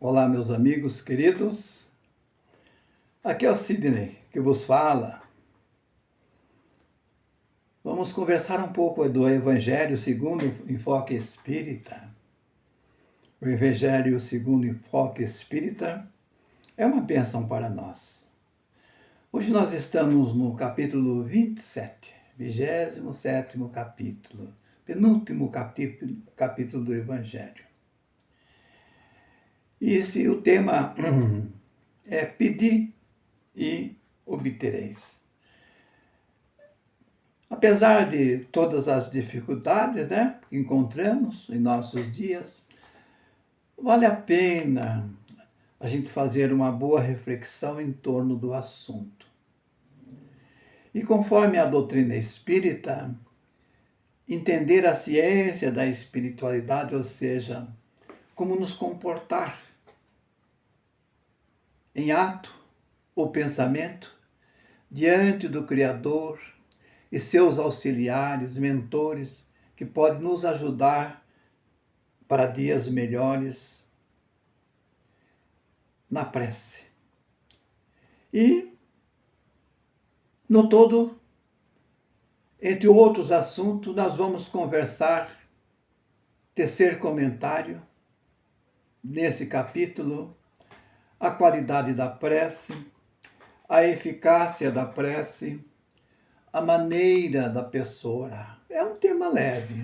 Olá, meus amigos queridos. Aqui é o Sidney que vos fala. Vamos conversar um pouco do Evangelho segundo o enfoque espírita. O Evangelho segundo o enfoque espírita é uma bênção para nós. Hoje nós estamos no capítulo 27, 27º capítulo, penúltimo capítulo do Evangelho. E o tema é pedir e obtereis. Apesar de todas as dificuldades, que encontramos em nossos dias, vale a pena a gente fazer uma boa reflexão em torno do assunto. E conforme a doutrina espírita, entender a ciência da espiritualidade, ou seja, como nos comportar em ato ou pensamento diante do Criador e seus auxiliares, mentores, que podem nos ajudar para dias melhores na prece. E, no todo, entre outros assuntos, nós vamos conversar, tecer comentário, nesse capítulo, a qualidade da prece, a eficácia da prece, a maneira da pessoa orar. É um tema leve,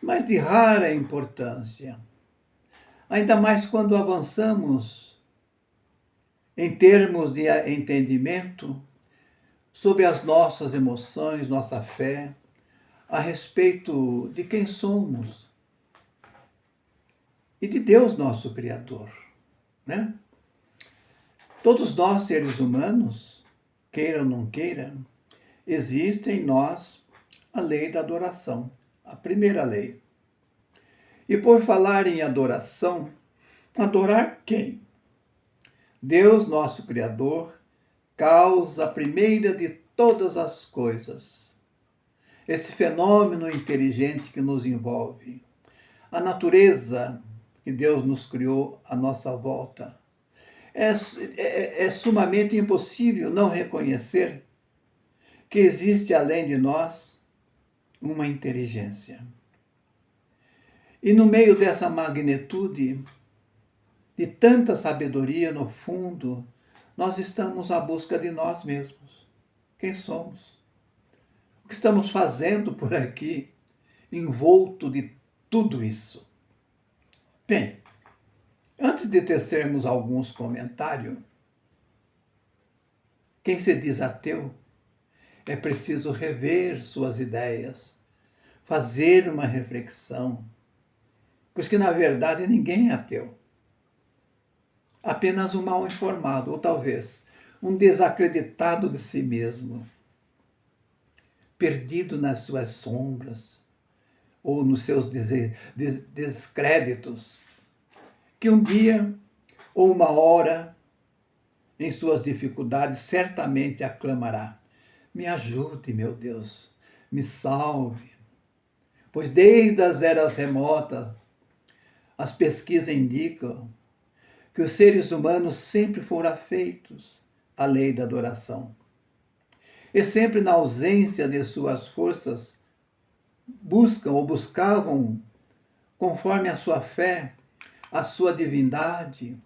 mas de rara importância. Ainda mais quando avançamos em termos de entendimento sobre as nossas emoções, nossa fé, a respeito de quem somos e de Deus, nosso Criador, né? Todos nós, seres humanos, queira ou não queira, existe em nós a lei da adoração, a primeira lei. E por falar em adoração, adorar quem? Deus, nosso Criador, causa primeira de todas as coisas. Esse fenômeno inteligente que nos envolve. A natureza que Deus nos criou à nossa volta. É sumamente impossível não reconhecer que existe além de nós uma inteligência. E no meio dessa magnitude, de tanta sabedoria no fundo, nós estamos à busca de nós mesmos. Quem somos? O que estamos fazendo por aqui, envolto de tudo isso? Bem, antes de tecermos alguns comentários, quem se diz ateu é preciso rever suas ideias, fazer uma reflexão, pois que na verdade ninguém é ateu. Apenas um mal informado, ou talvez um desacreditado de si mesmo, perdido nas suas sombras ou nos seus descréditos, que um dia ou uma hora, em suas dificuldades, certamente aclamará: me ajude, meu Deus, me salve. Pois desde as eras remotas, as pesquisas indicam que os seres humanos sempre foram afeitos à lei da adoração. E sempre na ausência de suas forças, buscam ou buscavam, conforme a sua fé, a sua divindade,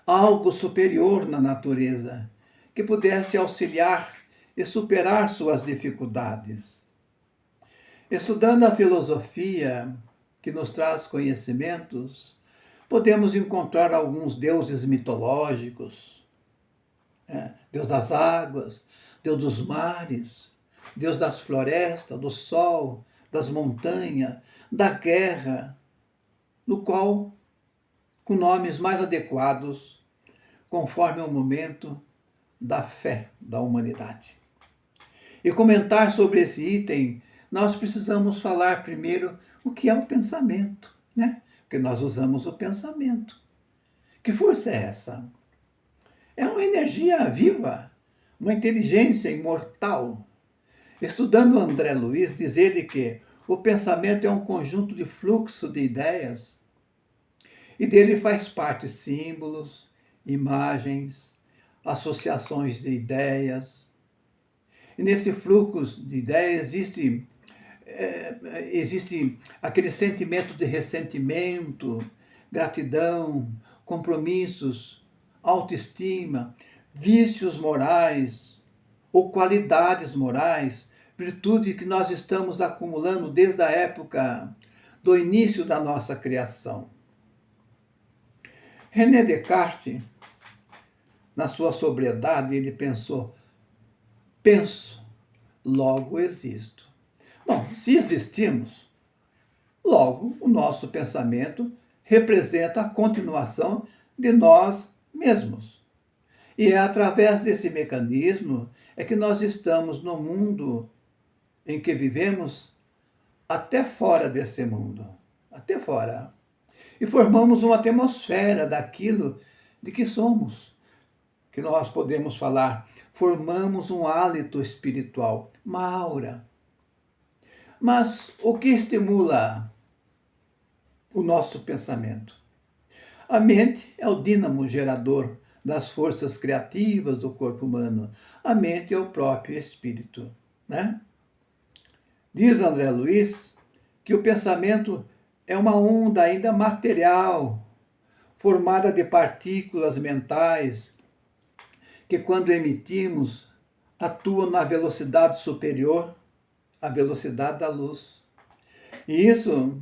algo superior na natureza, que pudesse auxiliar e superar suas dificuldades. Estudando a filosofia que nos traz conhecimentos, podemos encontrar alguns deuses mitológicos, Deus das águas, Deus dos mares, Deus das florestas, do sol, das montanhas, da guerra, no qual, com nomes mais adequados, conforme o momento da fé da humanidade. E comentar sobre esse item, nós precisamos falar primeiro o que é o pensamento, né? Porque nós usamos o pensamento. Que força é essa? É uma energia viva, uma inteligência imortal. Estudando André Luiz, diz ele que o pensamento é um conjunto de fluxo de ideias E dele faz parte símbolos, imagens, associações de ideias. E nesse fluxo de ideias existe aquele sentimento de ressentimento, gratidão, compromissos, autoestima, vícios morais ou qualidades morais, virtude que nós estamos acumulando desde a época do início da nossa criação. René Descartes, na sua sobriedade, ele pensou: penso, logo existo. Bom, se existimos, logo o nosso pensamento representa a continuação de nós mesmos. E é através desse mecanismo é que nós estamos no mundo em que vivemos, até fora desse mundo, até fora. E formamos uma atmosfera daquilo de que somos, que nós podemos falar, formamos um hálito espiritual, uma aura. Mas o que estimula o nosso pensamento? A mente é o dínamo gerador das forças criativas do corpo humano. A mente é o próprio espírito, né? Diz André Luiz que o pensamento é uma onda ainda material, formada de partículas mentais, que quando emitimos, atuam na velocidade superior à velocidade da luz. E isso,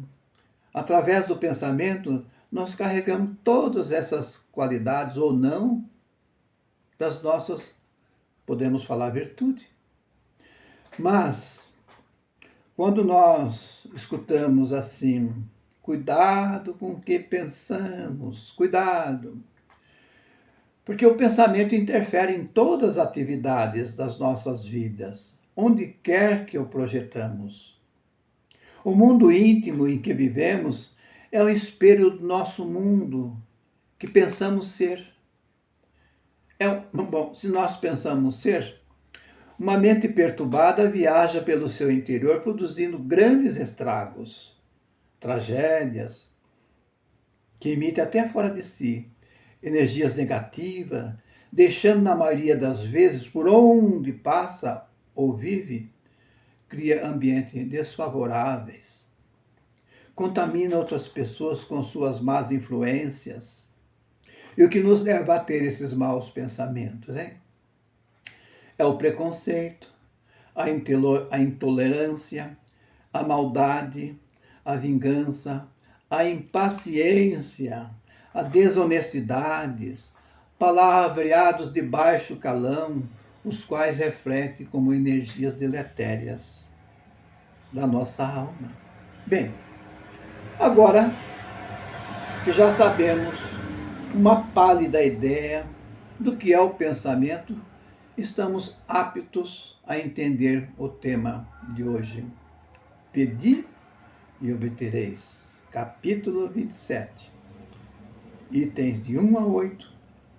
através do pensamento, nós carregamos todas essas qualidades, ou não, das nossas, podemos falar, virtude. Mas, quando nós escutamos assim, cuidado com o que pensamos, cuidado, porque o pensamento interfere em todas as atividades das nossas vidas, onde quer que o projetamos. O mundo íntimo em que vivemos é o espelho do nosso mundo que pensamos ser. Bom, se nós pensamos ser, uma mente perturbada viaja pelo seu interior produzindo grandes estragos, tragédias, que emite até fora de si energias negativas, deixando na maioria das vezes, por onde passa ou vive, cria ambientes desfavoráveis, contamina outras pessoas com suas más influências. E o que nos leva a ter esses maus pensamentos, hein? É o preconceito, a intolerância, a maldade, a vingança, a impaciência, a desonestidades, palavreados de baixo calão, os quais refletem como energias deletérias da nossa alma. Bem, agora que já sabemos uma pálida ideia do que é o pensamento, estamos aptos a entender o tema de hoje. Pedi e obtereis. Capítulo 27. Itens de 1 a 8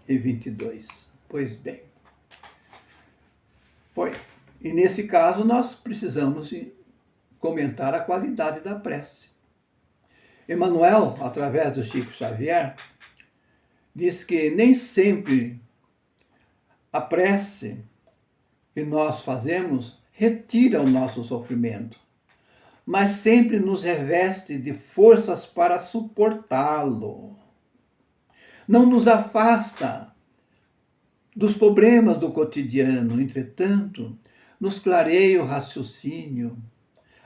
e 22. Pois bem. E nesse caso nós precisamos comentar a qualidade da prece. Emmanuel, através do Chico Xavier, diz que nem sempre a prece que nós fazemos retira o nosso sofrimento, mas sempre nos reveste de forças para suportá-lo. Não nos afasta dos problemas do cotidiano, entretanto, nos clareia o raciocínio,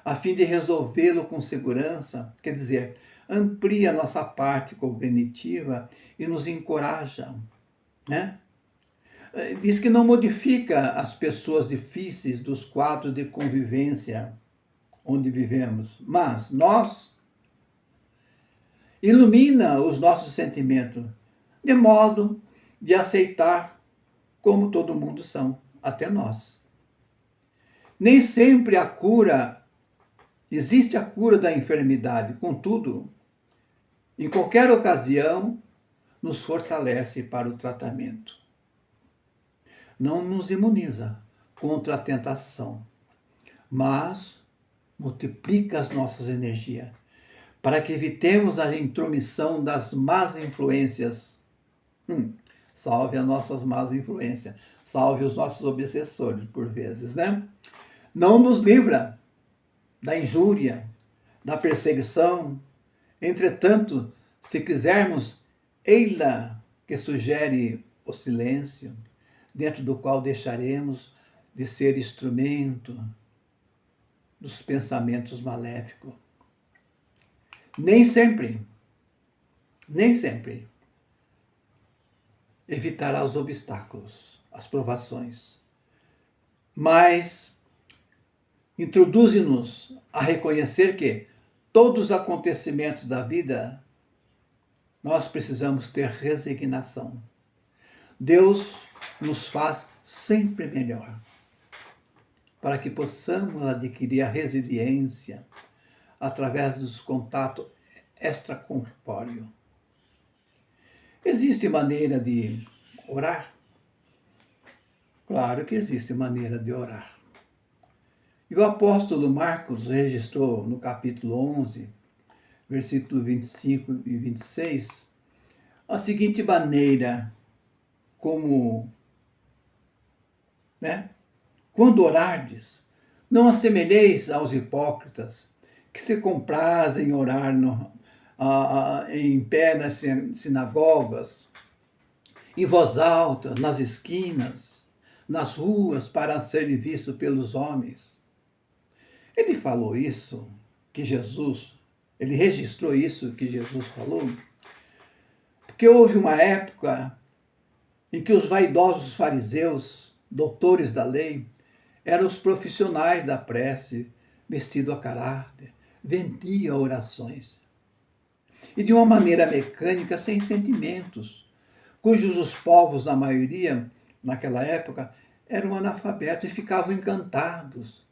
a fim de resolvê-lo com segurança, quer dizer, amplia nossa parte cognitiva e nos encoraja, né? Diz que não modifica as pessoas difíceis dos quadros de convivência onde vivemos, mas ilumina os nossos sentimentos, de modo de aceitar como todo mundo são, até nós. Nem sempre existe a cura da enfermidade, contudo, em qualquer ocasião, nos fortalece para o tratamento. Não nos imuniza contra a tentação, mas multiplica as nossas energias para que evitemos a intromissão das más influências. Salve as nossas más influências, salve os nossos obsessores, por vezes, né? Não nos livra da injúria, da perseguição. Entretanto, se quisermos, ei-la que sugere o silêncio, dentro do qual deixaremos de ser instrumento dos pensamentos maléficos. Nem sempre evitará os obstáculos, as provações, mas introduze-nos a reconhecer que todos os acontecimentos da vida nós precisamos ter resignação. Deus nos faz sempre melhor, para que possamos adquirir a resiliência através dos contatos extracorpóreos. Existe maneira de orar? Claro que existe maneira de orar. E o apóstolo Marcos registrou no capítulo 11, versículo 25 e 26, a seguinte maneira, como, quando orardes, não assemelheis aos hipócritas, que se comprazem em orar em pé nas sinagogas, em voz alta, nas esquinas, nas ruas, para serem vistos pelos homens. Ele falou isso, ele registrou isso que Jesus falou, porque houve uma época em que os vaidosos fariseus, doutores da lei, eram os profissionais da prece, vestidos a caráter, vendiam orações. E de uma maneira mecânica, sem sentimentos, cujos os povos, na maioria, naquela época, eram analfabetos e ficavam encantados,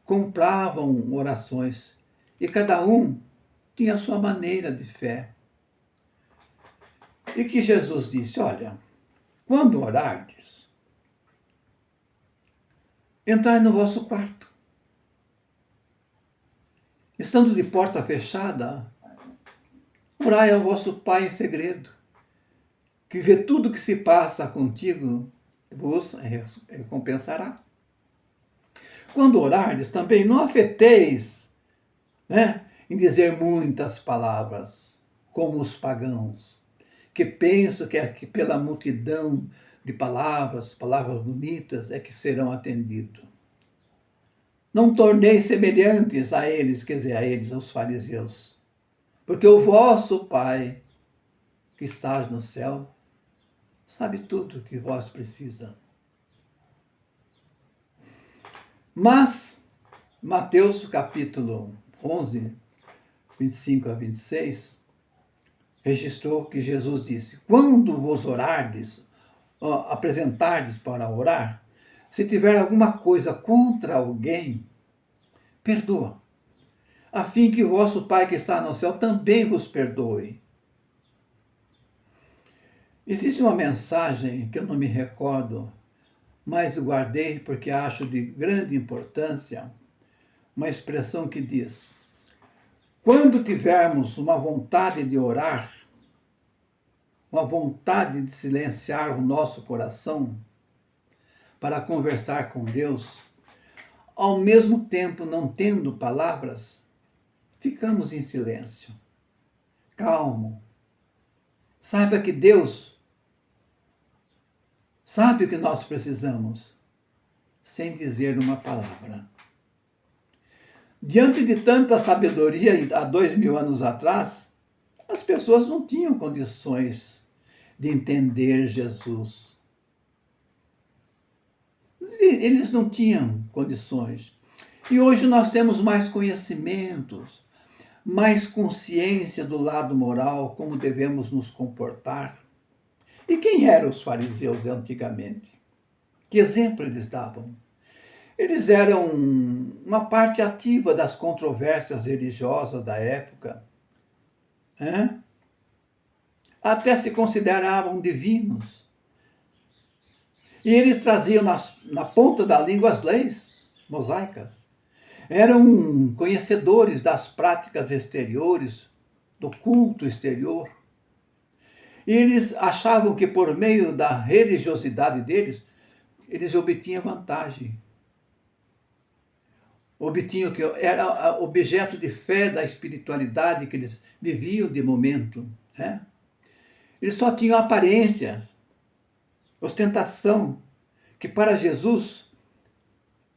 compravam orações. E cada um tinha a sua maneira de fé. E que Jesus disse, olha, quando orardes, entrai no vosso quarto. Estando de porta fechada, orai ao vosso Pai em segredo, que vê tudo que se passa contigo, vos recompensará. Quando orardes, também não afeteis, em dizer muitas palavras, como os pagãos, que pensam que pela multidão de palavras bonitas, é que serão atendidos. Não torneis semelhantes a eles, aos fariseus, porque o vosso Pai, que estás no céu, sabe tudo o que vós precisa. Mas, Mateus capítulo 11, 25 a 26, registrou que Jesus disse, quando vos orardes, apresentardes para orar, se tiver alguma coisa contra alguém, perdoa, a fim que o vosso Pai que está no céu também vos perdoe. Existe uma mensagem que eu não me recordo, mas guardei porque acho de grande importância, uma expressão que diz, quando tivermos uma vontade de orar, uma vontade de silenciar o nosso coração para conversar com Deus, ao mesmo tempo não tendo palavras, ficamos em silêncio, calmo. Saiba que Deus sabe o que nós precisamos, sem dizer uma palavra. Diante de tanta sabedoria, há 2000 anos atrás, as pessoas não tinham condições de entender Jesus. Eles não tinham condições. E hoje nós temos mais conhecimentos, mais consciência do lado moral, como devemos nos comportar. E quem eram os fariseus antigamente? Que exemplo eles davam? Eles eram uma parte ativa das controvérsias religiosas da época. Até se consideravam divinos. E eles traziam na ponta da língua as leis mosaicas. Eram conhecedores das práticas exteriores, do culto exterior. E eles achavam que por meio da religiosidade deles, eles obtinham vantagem. Obtinham que era objeto de fé da espiritualidade que eles viviam de momento. Né? Eles só tinham aparência, ostentação, que para Jesus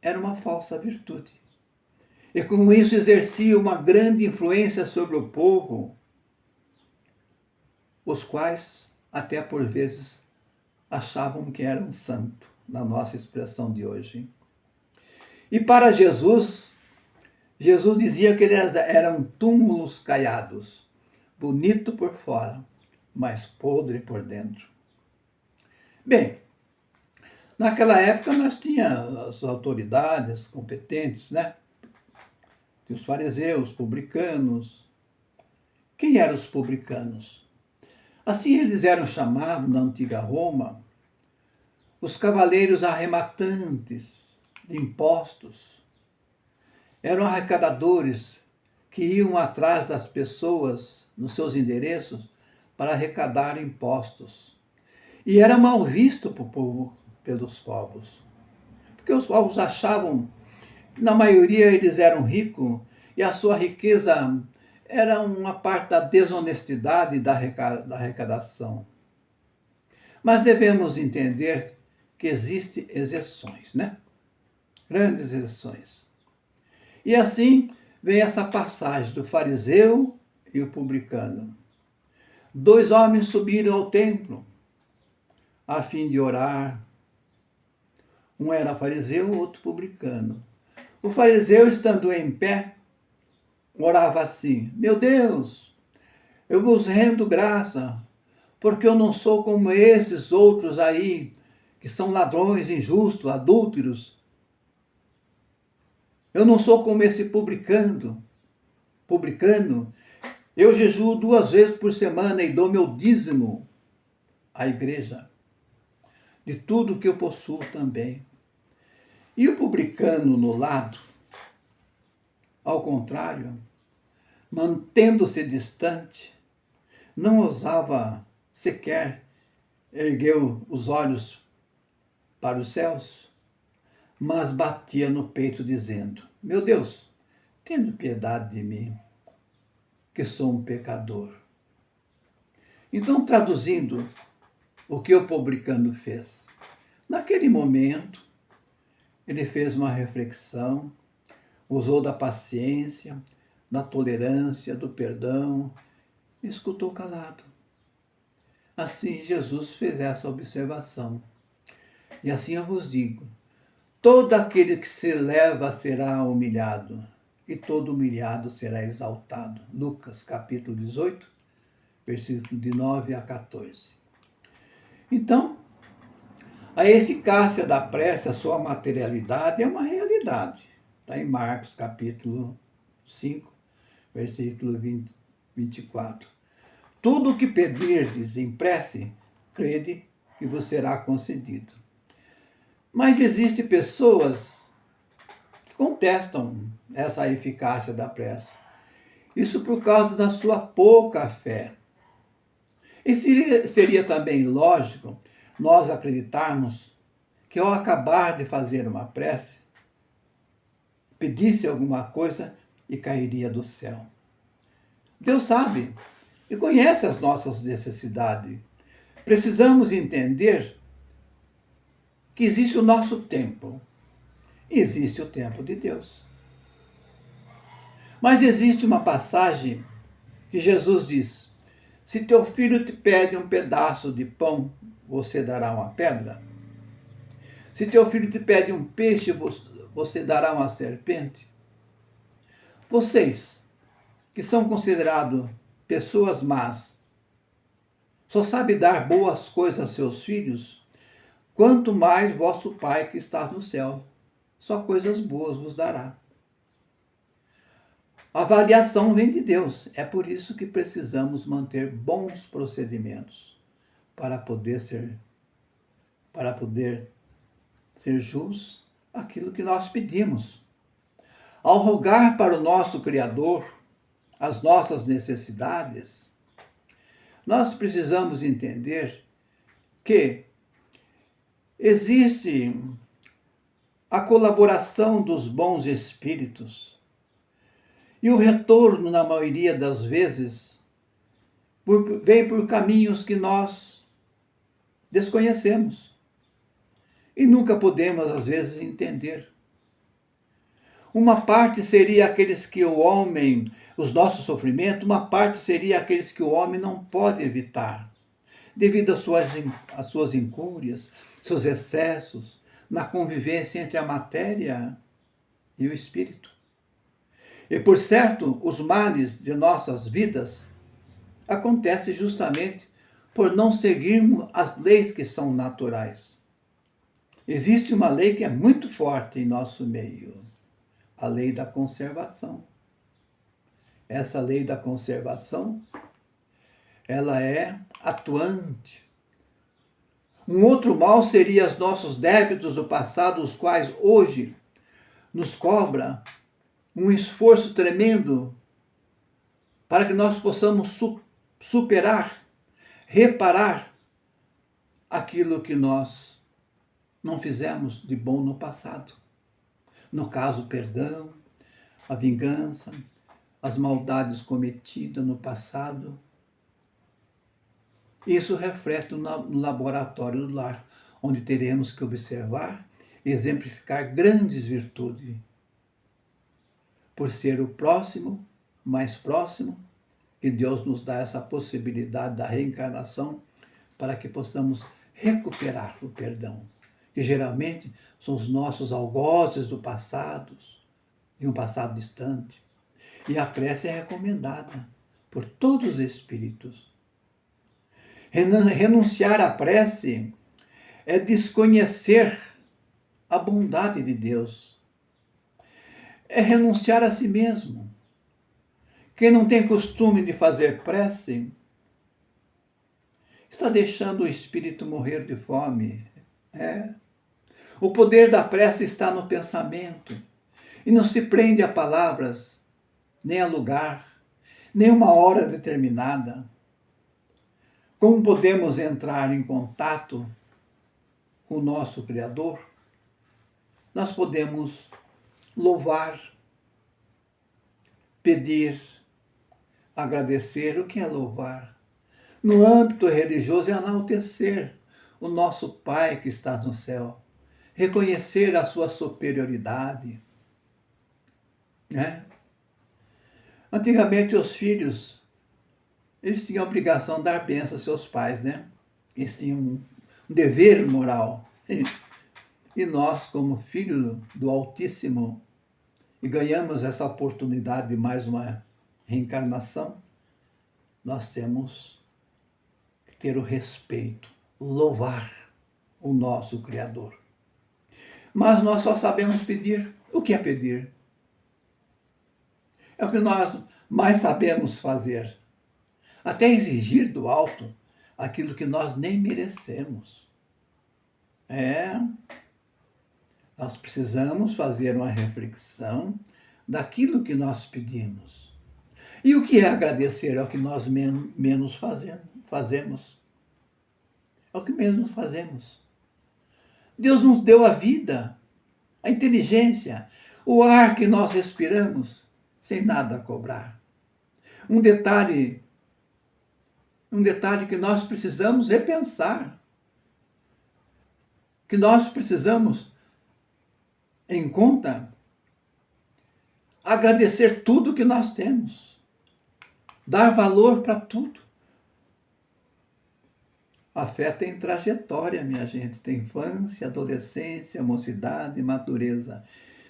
era uma falsa virtude. E com isso exercia uma grande influência sobre o povo, os quais até por vezes achavam que eram santos, na nossa expressão de hoje. E para Jesus, Jesus dizia que eles eram túmulos caiados, bonito por fora, mas podre por dentro. Bem, naquela época nós tínhamos as autoridades competentes, né? Tinha os fariseus, publicanos. Quem eram os publicanos? Assim eles eram chamados na antiga Roma os cavaleiros arrematantes de impostos. Eram arrecadadores que iam atrás das pessoas nos seus endereços para arrecadar impostos. E era mal visto pelos povos, porque os povos achavam que, na maioria, eles eram ricos e a sua riqueza era uma parte da desonestidade da arrecadação. Mas devemos entender que existem exceções, né? Grandes exceções. E assim vem essa passagem do fariseu e o publicano. 2 homens subiram ao templo a fim de orar. Um era fariseu, o outro publicano. O fariseu, estando em pé, orava assim: Meu Deus, eu vos rendo graça, porque eu não sou como esses outros aí, que são ladrões, injustos, adúlteros. Eu não sou como esse publicano. Eu jejuo 2 vezes por semana e dou meu dízimo à igreja, de tudo que eu possuo também. E o publicano no lado, ao contrário, mantendo-se distante, não ousava sequer erguer os olhos para os céus, mas batia no peito dizendo: Meu Deus, tende piedade de mim, que sou um pecador. Então, traduzindo o que o publicano fez, naquele momento, ele fez uma reflexão, usou da paciência, da tolerância, do perdão, e escutou calado. Assim, Jesus fez essa observação. E assim eu vos digo: todo aquele que se eleva será humilhado, e todo humilhado será exaltado. Lucas, capítulo 18, versículo de 9 a 14. Então, a eficácia da prece, a sua materialidade é uma realidade. Está em Marcos, capítulo 5, versículo 24. Tudo o que pedirdes em prece, crede que vos será concedido. Mas existem pessoas que contestam essa eficácia da prece. Isso por causa da sua pouca fé. E seria também lógico nós acreditarmos que ao acabar de fazer uma prece, pedisse alguma coisa e cairia do céu. Deus sabe e conhece as nossas necessidades. Precisamos entender que existe o nosso tempo e existe o tempo de Deus. Mas existe uma passagem que Jesus diz: se teu filho te pede um pedaço de pão, você dará uma pedra? Se teu filho te pede um peixe, você dará uma serpente? Vocês, que são considerados pessoas más, só sabem dar boas coisas a seus filhos? Quanto mais vosso Pai que está no céu, só coisas boas vos dará. A avaliação vem de Deus. É por isso que precisamos manter bons procedimentos para poder ser jus aquilo que nós pedimos. Ao rogar para o nosso Criador as nossas necessidades, nós precisamos entender que existe a colaboração dos bons espíritos e o retorno, na maioria das vezes, vem por caminhos que nós desconhecemos e nunca podemos, às vezes, entender. Uma parte seria aqueles que o homem, os nossos sofrimentos, uma parte seria aqueles que o homem não pode evitar, devido às suas incúrias, seus excessos, na convivência entre a matéria e o espírito. E, por certo, os males de nossas vidas acontecem justamente por não seguirmos as leis que são naturais. Existe uma lei que é muito forte em nosso meio, a lei da conservação. Essa lei da conservação, ela é atuante. Um outro mal seria os nossos débitos do passado, os quais hoje nos cobra um esforço tremendo para que nós possamos superar, reparar aquilo que nós não fizemos de bom no passado. No caso, o perdão, a vingança, as maldades cometidas no passado. Isso reflete no laboratório do lar, onde teremos que observar e exemplificar grandes virtudes. Por ser o próximo, mais próximo, que Deus nos dá essa possibilidade da reencarnação para que possamos recuperar o perdão, que geralmente são os nossos algozes do passado, de um passado distante. E a prece é recomendada por todos os espíritos. Renunciar à prece é desconhecer a bondade de Deus. É renunciar a si mesmo. Quem não tem costume de fazer prece está deixando o espírito morrer de fome. O poder da prece está no pensamento e não se prende a palavras, nem a lugar, nem uma hora determinada. Como podemos entrar em contato com o nosso Criador? Nós podemos louvar, pedir, agradecer. O que é louvar? No âmbito religioso é enaltecer o nosso Pai que está no céu, reconhecer a sua superioridade. Antigamente os filhos, eles tinham a obrigação de dar bênção aos seus pais, Eles tinham um dever moral. E nós, como filhos do Altíssimo, e ganhamos essa oportunidade de mais uma reencarnação, nós temos que ter o respeito, louvar o nosso Criador. Mas nós só sabemos pedir. O que é pedir? É o que nós mais sabemos fazer. Até exigir do alto aquilo que nós nem merecemos. Nós precisamos fazer uma reflexão daquilo que nós pedimos. E o que é agradecer? É o que nós menos fazemos. É o que menos fazemos. Deus nos deu a vida, a inteligência, o ar que nós respiramos, sem nada a cobrar. Um detalhe que nós precisamos repensar, que nós precisamos, em conta, agradecer tudo que nós temos, dar valor para tudo. A fé tem trajetória, minha gente, tem infância, adolescência, mocidade e madureza.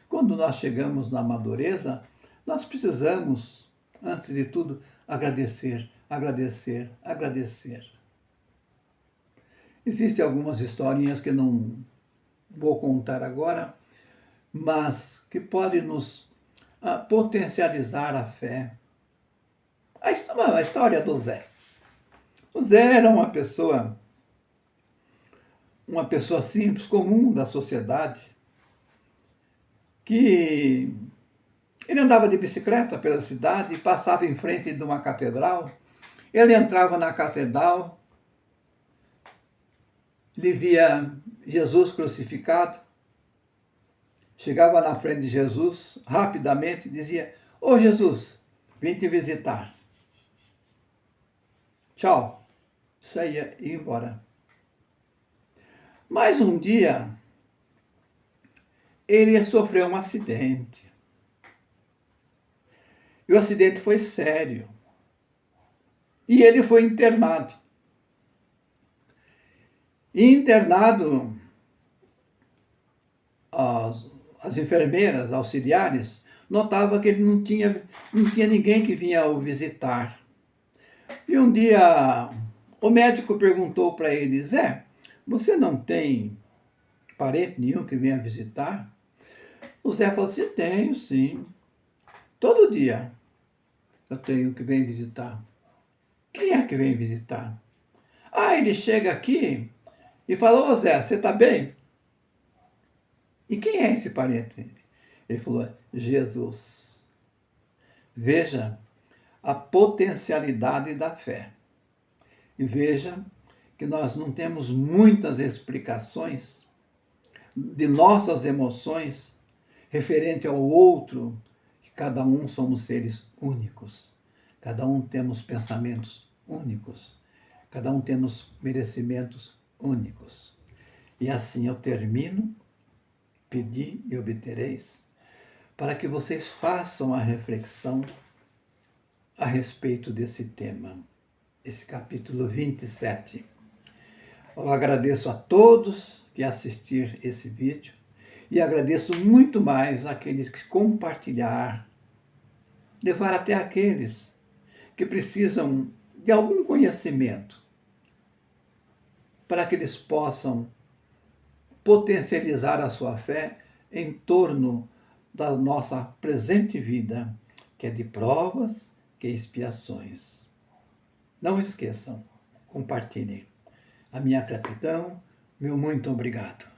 Quando nós chegamos na madureza, nós precisamos, antes de tudo, agradecer, agradecer, agradecer. Existem algumas historinhas que não vou contar agora, mas que podem nos potencializar a fé. A história do Zé. O Zé era uma pessoa simples, comum da sociedade, que Ele andava de bicicleta pela cidade e passava em frente de uma catedral. Ele entrava na catedral, ele via Jesus crucificado, chegava na frente de Jesus rapidamente e dizia: Ô Jesus, vim te visitar. Tchau. Saía e ia embora. Mas um dia, ele sofreu um acidente. E o acidente foi sério. E ele foi internado. E internado, as enfermeiras, auxiliares, notavam que ele não tinha ninguém que vinha o visitar. E um dia, o médico perguntou para ele: Zé, você não tem parente nenhum que venha visitar? O Zé falou assim: tenho, sim. Todo dia eu tenho que vir visitar. Quem é que vem visitar? Ah, ele chega aqui e fala: Ô Zé, você está bem? E quem é esse parente? Ele falou: Jesus. Veja a potencialidade da fé. E veja que nós não temos muitas explicações de nossas emoções referente ao outro, que cada um somos seres únicos. Cada um temos pensamentos únicos. Cada um temos merecimentos únicos. E assim eu termino, pedi e obtereis, para que vocês façam a reflexão a respeito desse tema, esse capítulo 27. Eu agradeço a todos que assistir esse vídeo e agradeço muito mais àqueles que compartilhar, levar até aqueles que precisam de algum conhecimento para que eles possam potencializar a sua fé em torno da nossa presente vida, que é de provas, que é expiações. Não esqueçam, compartilhem. A minha gratidão, meu muito obrigado.